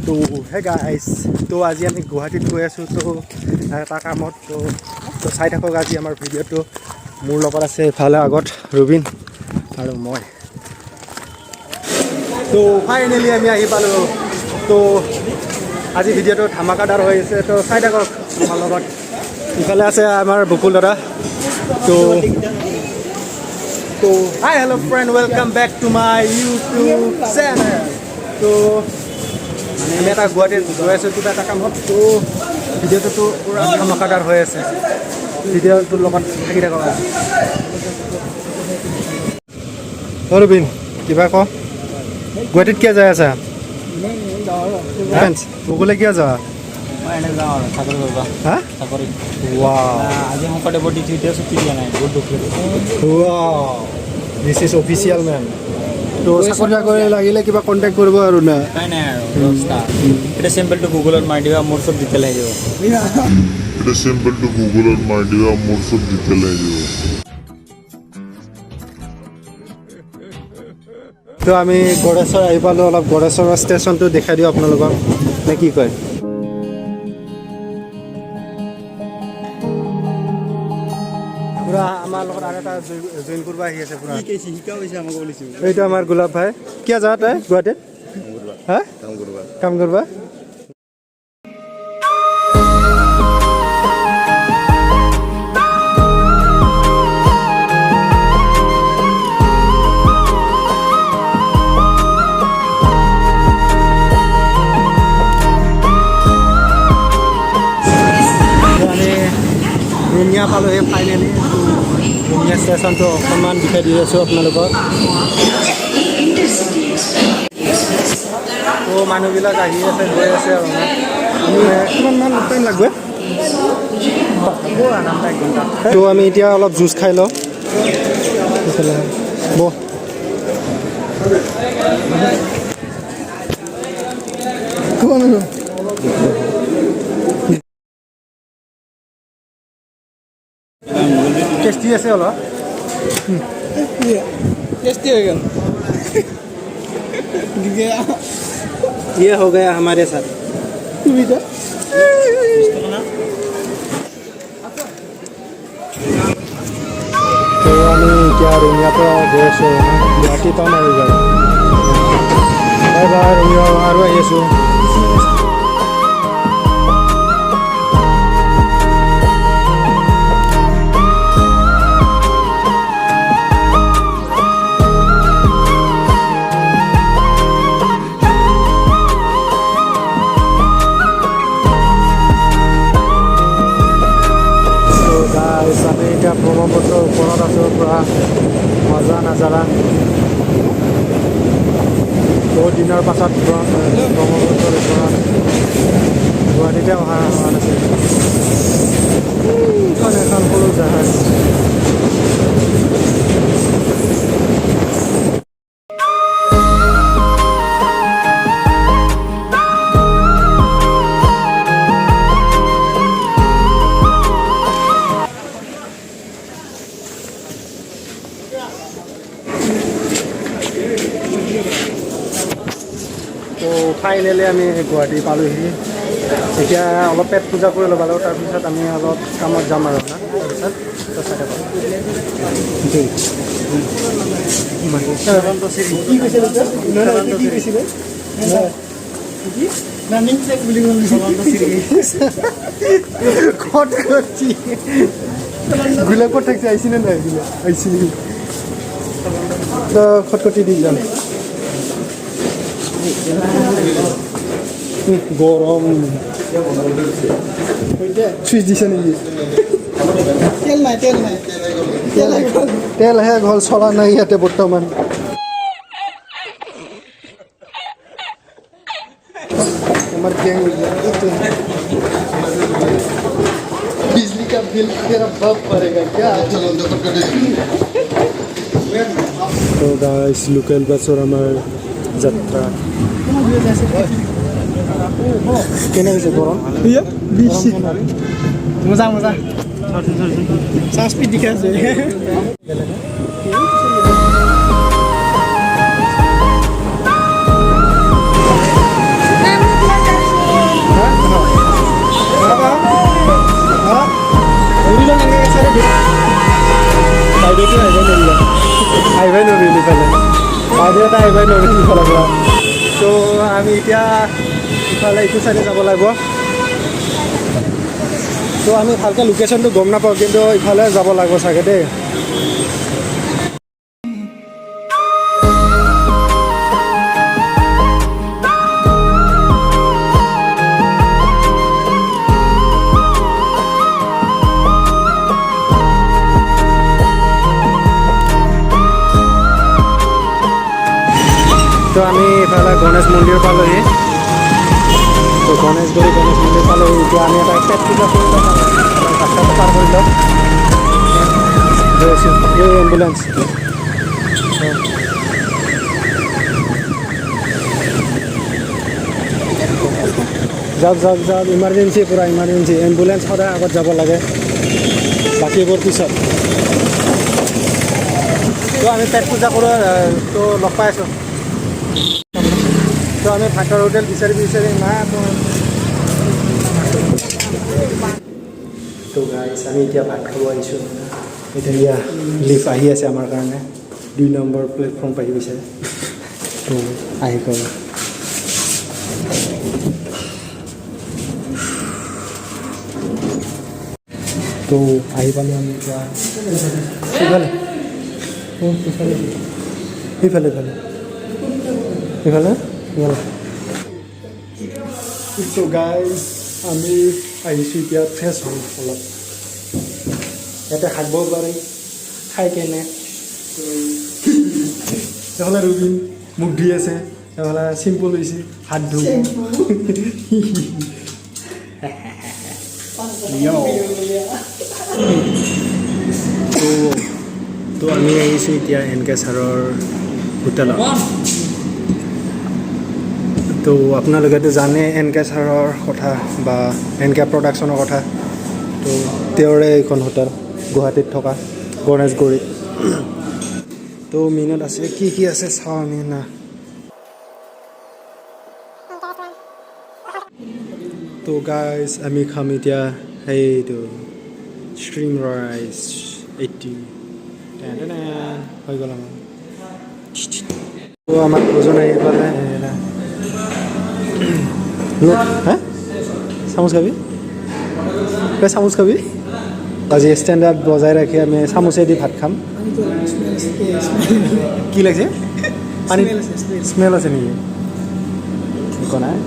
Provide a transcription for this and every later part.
তো হে গাইছ তো আজি আমি গুৱাহাটীত গৈ আছোঁ তো এটা কামত তো চাই থাকক আজি আমাৰ ভিডিঅ'টো মোৰ লগত আছে ইফালে আগত ৰুবিন আৰু মই তো ফাইনেলি আমি আহি পালোঁ তো আজি ভিডিঅ'টো ধামাকাদাৰ হৈ আছে তো চাই থাকক আমাৰ লগত ইফালে আছে আমাৰ বকুল দাদা তো hi hello' friend welcome back to my YouTube channel তো আমি এটা গুৱাহাটীত গৈ আছোঁ কিবা এটা কামত তো ভিডিঅ'টোতো পূৰা ধামাকাদাৰ হৈ আছে ভিডিঅ'টোৰ লগত থাকি থাকক ৰুবিন কিবা ক গুৱাহাটীত কিয় যাই আছা বকুলে কিয় যোৱা দিছ ইজ অফিচিয়েল মেন তো চাকৰি লাগিলে কিবা কণ্টেক্ট কৰিব আৰু না এটা চেম্পলটো গুগলত মাৰি দিবা মোৰ চব ডিটেইল আহি যাব এটা চেম্পলটো গুগলত মাৰি দিবা মোৰ চব ডিটেইল আহি যাব তো আমি গড়েশ্বৰ আহি পালোঁ অলপ গড়েশ্বৰ ষ্টেচনটো দেখাই দিওঁ আপোনালোকক নে কি কয় পুৰা আমাৰ লগত আৰু এটা জইন কৰিব আহি আছে পুৰা এইটো আমাৰ গোলাপ ভাই কিয় যা তই গুৱাহাটীত হা কাম কৰবা ৰঙিয়া পালোঁ সেই ফাইনেলি ৰঙিয়া ষ্টেচনটো অকণমান দেখাই দি আছোঁ আপোনালোকক তো মানুহবিলাক আহি আছে গৈ আছে আৰু কিমানমান টাইম লাগব তো আমি এতিয়া অলপ জুচ খাই লওঁ বহ टेस्टी আছে অলপ टेस्टी हो गया ये हो गया हमारे साथ তো আমি এতিয়া ৰঙিয়াৰ পৰা গৈ আছোঁ গুৱাহাটী পাম আৰু যাম বাই বাই ৰঙিয়া আৰু আহি আছোঁ আমি এতিয়া ব্ৰহ্মপুত্ৰৰ ওপৰত আছোঁ পূৰা মজা নাজাৰা বহুত দিনৰ পাছত ব্ৰহ্মপুত্ৰৰ ওপৰত গুৱাহাটীতে অহা নাছিল এখন সৰু জাহাজ তো ফাইনেলি আমি গুৱাহাটী পালোঁহি এতিয়া অলপ পেট পূজা কৰি ল'ব লাগিব তাৰপিছত আমি অলপ কামত যাম আৰু না গোলাপত থাকছে আহিছিলে নাই আহিছিল খটখটি দি যাম গৰম চুইচ দিছে নেকি তেলহে ঘৰ চলা নাই ইয়াতে বৰ্তমান আমাৰ बिजली का बिल तेरा बाप भरेगा क्या तो गाइस लोकल बसर আমাৰ যাত্ৰা কেনে হৈছে গৰম মজা মজা চাহ স্পীড দিখা আছে এটা আহিবই নোৱাৰিম ইফালৰ পৰা তো আমি এতিয়া ইফালে ইটো চাইডে যাব লাগিব তো আমি ভালকৈ লোকেশ্যনটো গম নাপাওঁ কিন্তু ইফালে যাব লাগিব চাগে দেই তো আমি ইফালে গণেশ মন্দিৰ পালোহি তো গণেশগুৰি গণেশ মন্দিৰ পালোহি এতিয়া আমি এটা পেট পূজা কৰি লওঁ ৰাস্তাটো পাৰ কৰি লওঁ এই এম্বুলেঞ্চ যাওক যাওক যাওক ইমাৰ্জেঞ্চি পূৰা ইমাৰ্জেঞ্চি এম্বুলেঞ্চ সদায় আগত যাব লাগে বাকীবোৰ পিছত তো আমি পেট পূজা কৰোঁ তো লগ পাই আছোঁ তো আমি ভাতৰ হোটেল বিচাৰি নাই তো গাইছ আমি এতিয়া ভাত খাব আহিছোঁ এতিয়া লিফ্ট আহি আছে আমাৰ কাৰণে 2 নম্বৰ প্লেটফৰ্ম পাই গৈছে তো আহি গ'ল তো আহি পালোঁ আমি এতিয়া সিফালে সিফালে সিফালে সিফালে সিফালে তো গাইজ আমি আহিছোঁ এতিয়া ফ্ৰেছ হ'ম অলপ ইয়াতে খাব পাৰি খাই কেনে এইফালে ৰুবিন মুখ ধুই আছে এইফালে চিম্পুল হৈছে হাত ধুব তো আমি আহিছোঁ এতিয়া এনকে ছাৰৰ হোটেলত তো আপোনালোকেতো জানে এনকে ছাৰৰ কথা বা এনকে প্ৰডাকশ্যনৰ কথা তো তেওঁৰে এইখন হোটেল গুৱাহাটীত থকা গণেশগুৰিত তো মেনুত আছে কি আছে চাওঁ আমি না তো গাইজ আমি খাম এতিয়া সেইটো ষ্ট্ৰিম ৰাইচ 80 হৈ গ'ল আমাৰ তো আমাৰ ভোজন আহি পালে হ্যাঁ চামুচ খাবি চামুচ খাবি আজি ষ্টেণ্ডাৰ্ড বজাই ৰাখি আমি চামুচেদি ভাত খাম কি লাগিছে পানী স্মেল আছে নেকি একো নাই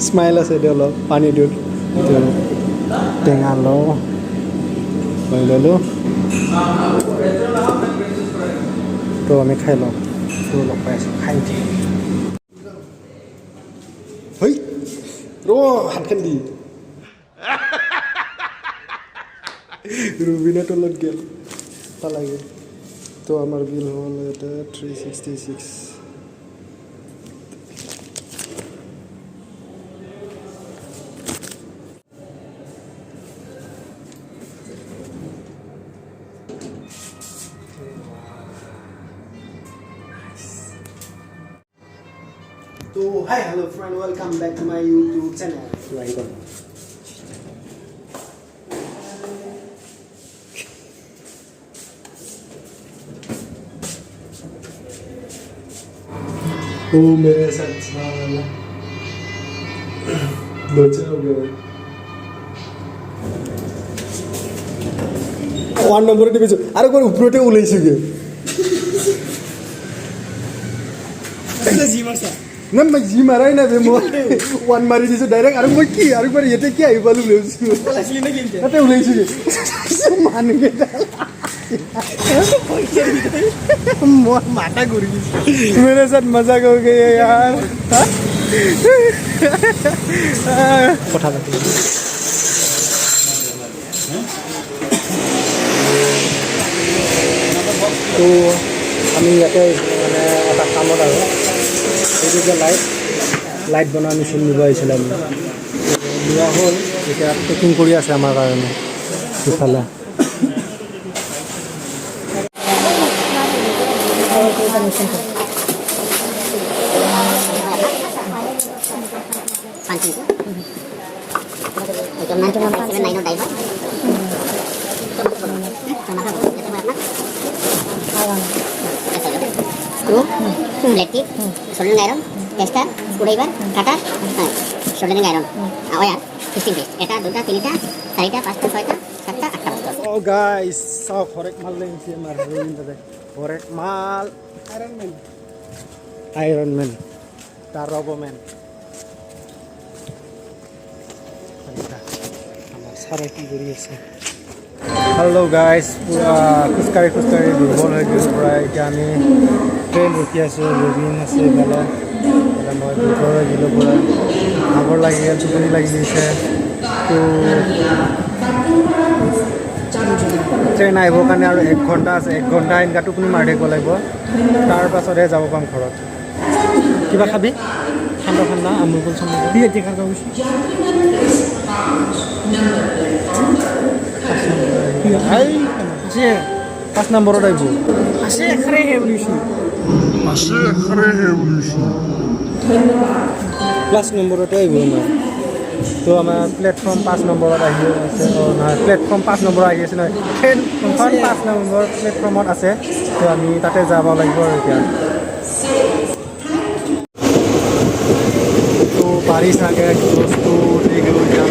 স্মাইল আছে দে অলপ পানী দিওঁ টেঙা লওঁ লৈ ল'লোঁ তো আমি খাই লওঁ তো লগ পাই আছোঁ খাই উঠি হই ৰ হাতখন দি ৰুবিনে তলত গেল পালাগে তো আমাৰ বিল হ'ল এটা 366 So hi hello friend welcome back to my YouTube channel so I go oh मेरे साथ वाला बच्चे हो गए 1 নম্বরে দিবেছো আর কোন উপরতে উলাইছিগে জি মারছা না মই জি মাৰাই না বে মই 1 মাৰি দিছো ডাইৰেক্ট আৰু মই কি আৰু বাৰ এতে কি আহি পালো লৈছো ওলাইছিলি না কিনতে এতে উলাইছিগে মানগে মই মাথা ঘূৰি গৈছে मेरे साथ मजाक हो गया यार কথা পাতি তো আমি ইয়াতে মানে এটা কামত আৰু এইটো যে লাইট বনোৱা মেচিন নিব আহিছিলে আমি লোৱা হ'ল এতিয়া পেকিং কৰি আছে আমাৰ কাৰণে ইফালে screw blade tip soldering iron tester screwdriver cutter soldering iron wire fixing paste এটা দুটা তিনটা চারিটা পাঁচটা ছয়টা সাতটা আটটা বস্তু Oh guys, so korek mal lang siya maroon tadi. Korek mal Iron Man. Tarobo Man. Sarai ki gori ase. Hello guys, pura kuskari durbol hoy gel pura jami train rukhi ase robin ase bala bala moi durbol gelo pura agor lagi gel tupuni lagi gise to train আহিবৰ কাৰণে আৰু 1 ঘণ্টা আছে 1 ঘণ্টা এনেকুৱা টোপনি মাৰি থাকিব লাগিব তাৰ পাছতহে যাব পাম ঘৰত কিবা খাবি ঠাণ্ডা ঠাণ্ডা আমুল কুল চামুল কি এতিয়া খাব গৈছো 5 নম্বৰত আহিব আছে এখৰে ৰেভলিউচন প্লাছ নম্বৰতে আহিব আমাৰ তো আমাৰ প্লেটফৰ্ম 5 নম্বৰত আহি আছে নহয় প্লেটফৰ্ম 5 নম্বৰ আহি আছে নহয় ট্ৰেইনখন 5 নম্বৰ প্লেটফৰ্মত আছে তো আমি তাতে যাব লাগিব আৰু এতিয়া তো পাৰি চাগে বস্তু উঠি গ'লো এতিয়া